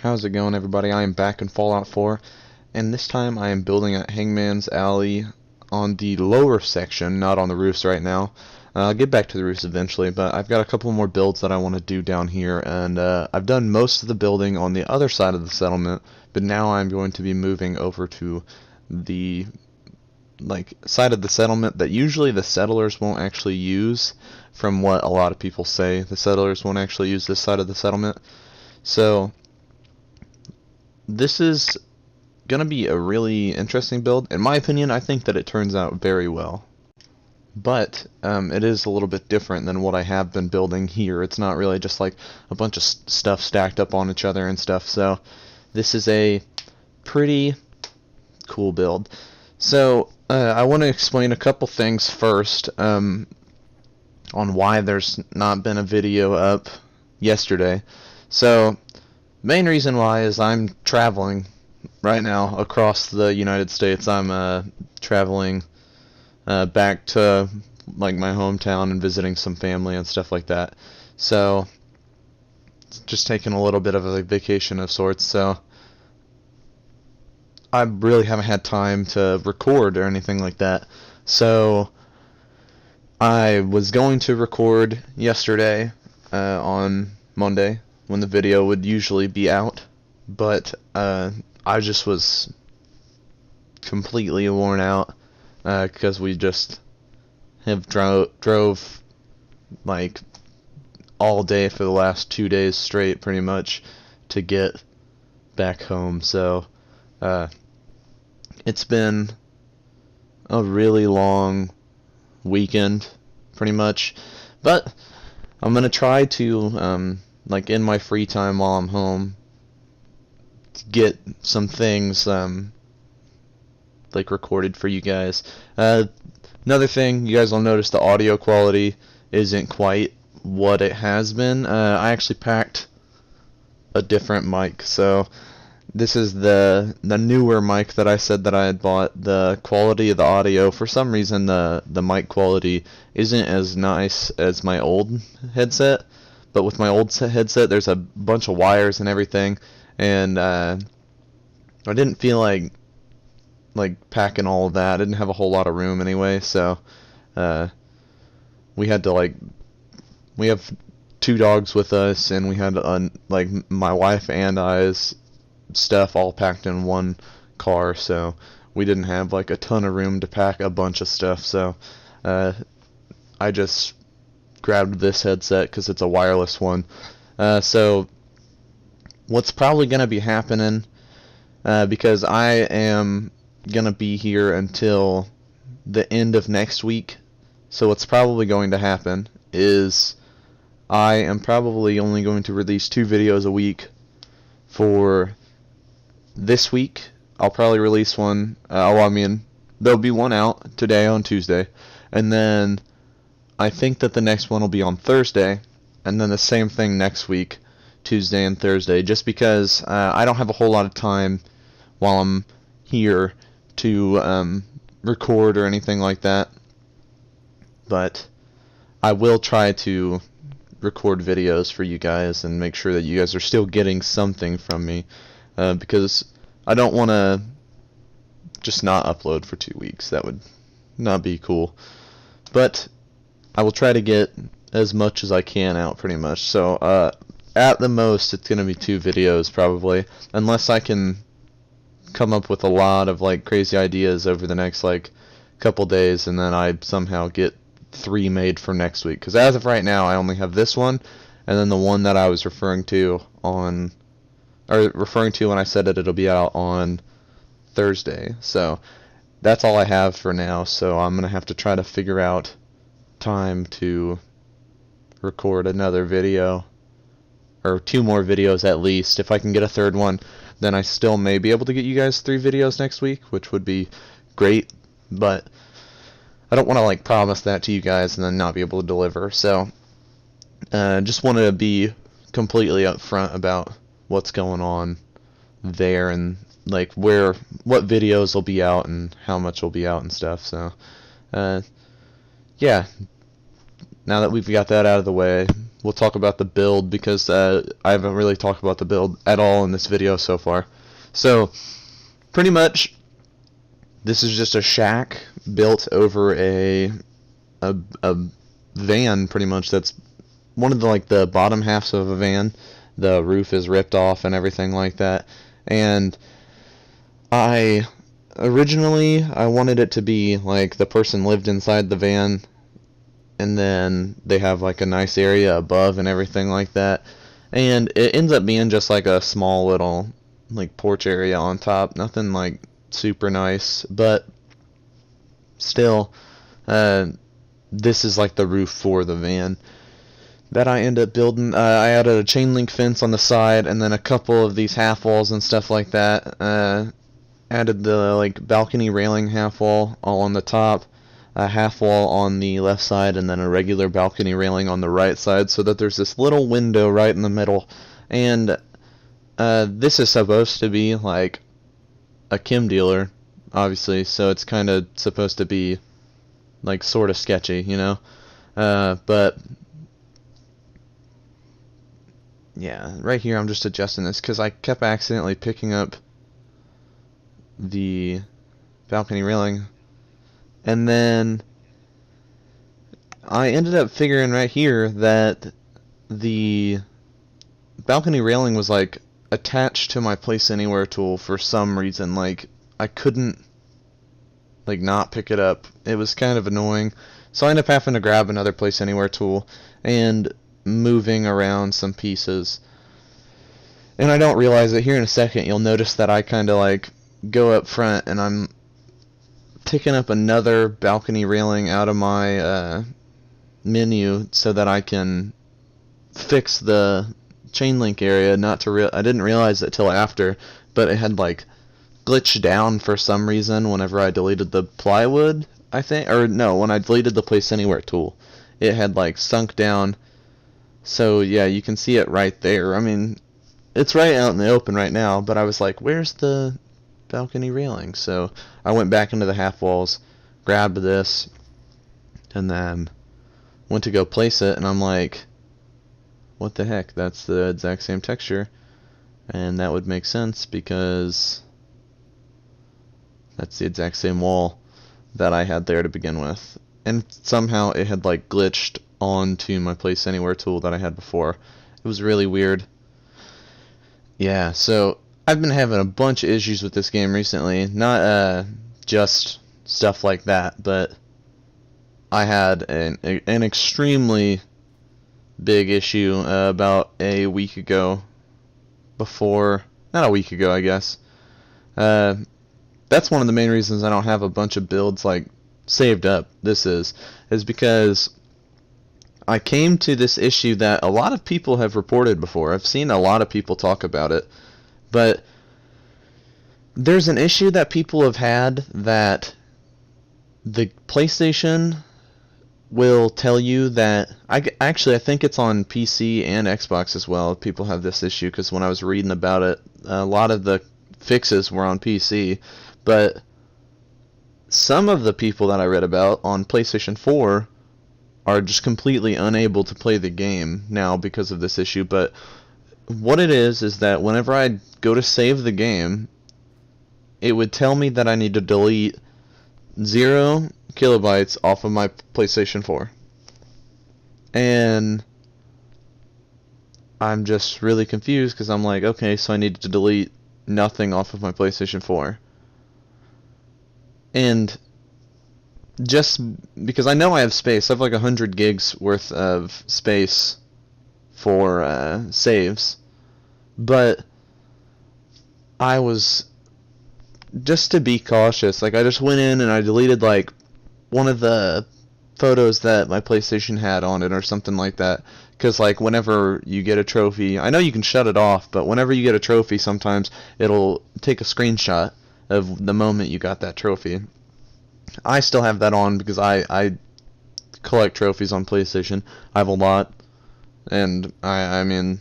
How's it going, everybody? I am back in Fallout 4, and this time I am building at Hangman's Alley on the lower section, not on the roofs right now. I'll get back to the roofs eventually, but I've got a couple more builds that I want to do down here, and I've done most of the building on the other side of the settlement, but now I'm going to be moving over to the side of the settlement that usually the settlers won't actually use. From what a lot of people say, the settlers won't actually use this side of the settlement. So this is gonna be a really interesting build. In my opinion, I think that it turns out very well. But it is a little bit different than what I have been building here. It's not really just like a bunch of stuff stacked up on each other and stuff. So this is a pretty cool build. So I want to explain a couple things first on why there's not been a video up yesterday. So main reason why is I'm traveling right now across the United States. I'm traveling back to like my hometown and visiting some family and stuff like that. So just taking a little bit of a vacation of sorts. So I really haven't had time to record or anything like that. So I was going to record yesterday on Monday when the video would usually be out, but I just was completely worn out because we just have drove like all day for the last 2 days straight pretty much to get back home. So it's been a really long weekend pretty much, but I'm gonna try to like in my free time while I'm home get some things like recorded for you guys. Another thing, you guys will notice the audio quality isn't quite what it has been. I actually packed a different mic, so this is the newer mic that I said that I had bought. The quality of the audio, for some reason the mic quality isn't as nice as my old headset, but with my old headset there's a bunch of wires and everything, and I didn't feel like packing all of that. I didn't have a whole lot of room anyway, so we had to we have 2 dogs with us, and we had like my wife and I's stuff all packed in one car, so we didn't have like a ton of room to pack a bunch of stuff. So I just grabbed this headset because it's a wireless one. So what's probably gonna be happening, because I am gonna be here until the end of next week, so what's probably going to happen is I am probably only going to release 2 videos a week for this week. I'll probably release one, I mean, there'll be one out today on Tuesday, and then I think that the next one will be on Thursday, and then the same thing next week, Tuesday and Thursday, just because I don't have a whole lot of time while I'm here to record or anything like that. But I will try to record videos for you guys and make sure that you guys are still getting something from me, because I don't want to just not upload for 2 weeks. That would not be cool. But I will try to get as much as I can out pretty much. So at the most it's going to be 2 videos probably, unless I can come up with a lot of crazy ideas over the next couple days, and then I somehow get 3 made for next week. Because as of right now I only have this one, and then the one that I was referring to when I said that it'll be out on Thursday. So that's all I have for now, so I'm gonna have to try to figure out time to record another video, or 2 more videos at least. If I can get a 3rd one, then I still may be able to get you guys 3 videos next week, which would be great, but I don't want to promise that to you guys and then not be able to deliver. So just want to be completely upfront about what's going on there, and what videos will be out and how much will be out and stuff. So yeah, now that we've got that out of the way, we'll talk about the build, because I haven't really talked about the build at all in this video so far. So, pretty much, this is just a shack built over a van, pretty much. That's one of the bottom halves of a van. The roof is ripped off and everything like that. And originally I wanted it to be like the person lived inside the van, and then they have like a nice area above and everything like that. And it ends up being just like a small little like porch area on top. Nothing like super nice, but still, this is like the roof for the van that I end up building. I added a chain link fence on the side, and then a couple of these half walls and stuff like that. Added the like balcony railing half wall all on the top, a half wall on the left side, and then a regular balcony railing on the right side, so that there's this little window right in the middle. And this is supposed to be like a Chem dealer, obviously, so it's kind of supposed to be like sort of sketchy, you know. But yeah, right here I'm just adjusting this because I kept accidentally picking up the balcony railing, and then I ended up figuring right here that the balcony railing was like attached to my place anywhere tool for some reason. Like I couldn't like not pick it up. It was kind of annoying, so I ended up having to grab another place anywhere tool and moving around some pieces. And I don't realize it. Here in a second you'll notice that I kind of like go up front and I'm picking up another balcony railing out of my menu so that I can fix the chain link area. I didn't realize it till after, but it had like glitched down for some reason whenever I deleted the plywood, I think, or no, when I deleted the place anywhere tool, it had like sunk down. So yeah, you can see it right there. I mean, it's right out in the open right now, but I was like, where's the balcony railing? So I went back into the half walls, grabbed this, and then went to go place it, and I'm like, what the heck, that's the exact same texture. And that would make sense because that's the exact same wall that I had there to begin with. And somehow it had like glitched onto my place anywhere tool that I had before. It was really weird. Yeah, so I've been having a bunch of issues with this game recently. Not just stuff like that, but I had an extremely big issue about a week ago. Not a week ago, I guess. That's one of the main reasons I don't have a bunch of builds like saved up. This is because I came to this issue that a lot of people have reported before. I've seen a lot of people talk about it, but there's an issue that people have had that the PlayStation will tell you that I think it's on PC and Xbox as well. People have this issue because when I was reading about it, a lot of the fixes were on PC, but some of the people that I read about on PlayStation 4 are just completely unable to play the game now because of this issue. But what it is that whenever I go to save the game, it would tell me that I need to delete 0 kilobytes off of my PlayStation 4. And I'm just really confused because I'm like, okay, so I need to delete nothing off of my PlayStation 4. And just because I know I have space, I have like 100 gigs worth of space for saves, but I was, just to be cautious, like I just went in and I deleted like one of the photos that my PlayStation had on it or something like that, because like whenever you get a trophy, I know you can shut it off, but whenever you get a trophy sometimes it'll take a screenshot of the moment you got that trophy. I still have that on because I collect trophies on PlayStation. I have a lot, and I mean,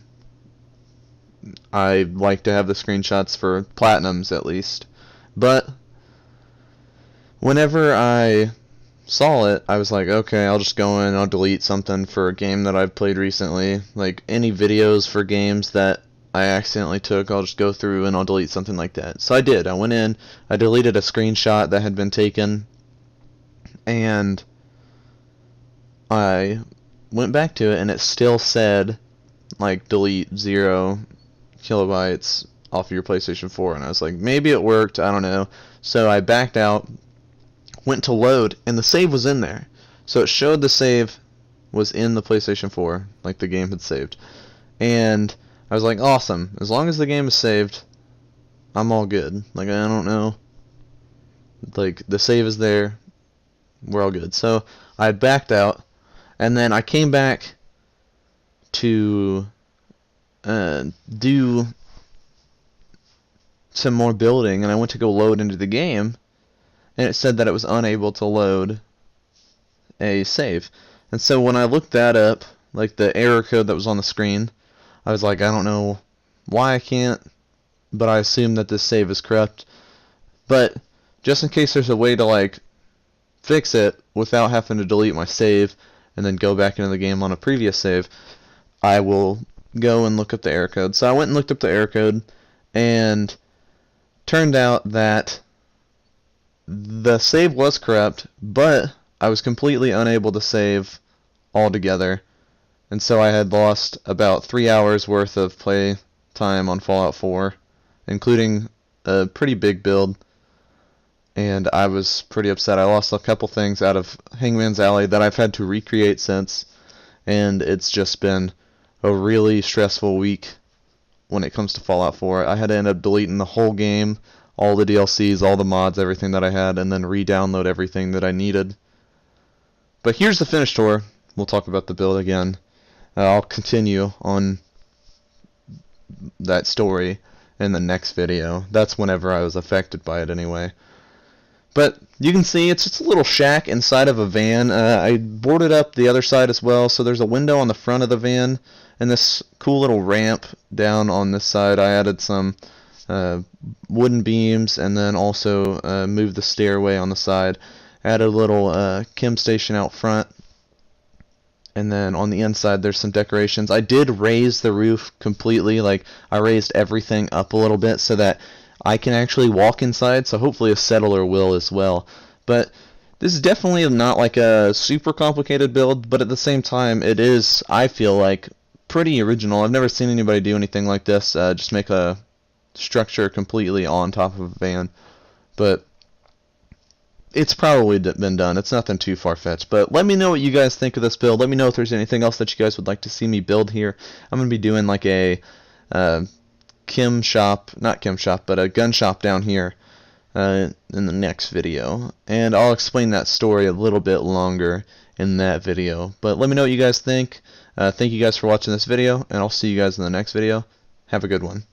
I like to have the screenshots for platinums at least. But whenever I saw it, I was like, okay, I'll just go in and I'll delete something for a game that I've played recently. Like any videos for games that I accidentally took, I'll just go through and I'll delete something like that. So I did. I went in, I deleted a screenshot that had been taken, and I went back to it, and it still said, like, delete 0 kilobytes off of your PlayStation 4. And I was like, maybe it worked, I don't know. So I backed out, went to load, and the save was in there. So it showed the save was in the PlayStation 4, like the game had saved. And I was like, awesome. As long as the game is saved, I'm all good. Like, I don't know. Like, the save is there. We're all good. So I backed out, and then I came back to do some more building, and I went to go load into the game, and it said that it was unable to load a save. And so when I looked that up, like the error code that was on the screen, I was like, I don't know why I can't, but I assume that this save is corrupt. But just in case there's a way to like fix it without having to delete my save and then go back into the game on a previous save, I will go and look up the error code. So I went and looked up the error code, and turned out that the save was corrupt, but I was completely unable to save altogether. And so I had lost about 3 hours worth of play time on Fallout 4, including a pretty big build. And I was pretty upset. I lost a couple things out of Hangman's Alley that I've had to recreate since. And it's just been a really stressful week when it comes to Fallout 4. I had to end up deleting the whole game, all the DLCs, all the mods, everything that I had, and then re-download everything that I needed. But here's the finished tour. We'll talk about the build again. I'll continue on that story in the next video. That's whenever I was affected by it anyway. But you can see it's just a little shack inside of a van. I boarded up the other side as well, so there's a window on the front of the van and this cool little ramp down on this side. I added some wooden beams, and then also moved the stairway on the side. Added a little chem station out front. And then on the inside there's some decorations. I did raise the roof completely. Like, I raised everything up a little bit so that I can actually walk inside, so hopefully a settler will as well. But this is definitely not like a super complicated build, but at the same time it is, I feel like, pretty original. I've never seen anybody do anything like this, just make a structure completely on top of a van. But it's probably been done. It's nothing too far-fetched. But let me know what you guys think of this build. Let me know if there's anything else that you guys would like to see me build here. I'm going to be doing like a chem shop, not chem shop, but a gun shop down here in the next video. And I'll explain that story a little bit longer in that video. But let me know what you guys think. Thank you guys for watching this video, and I'll see you guys in the next video. Have a good one.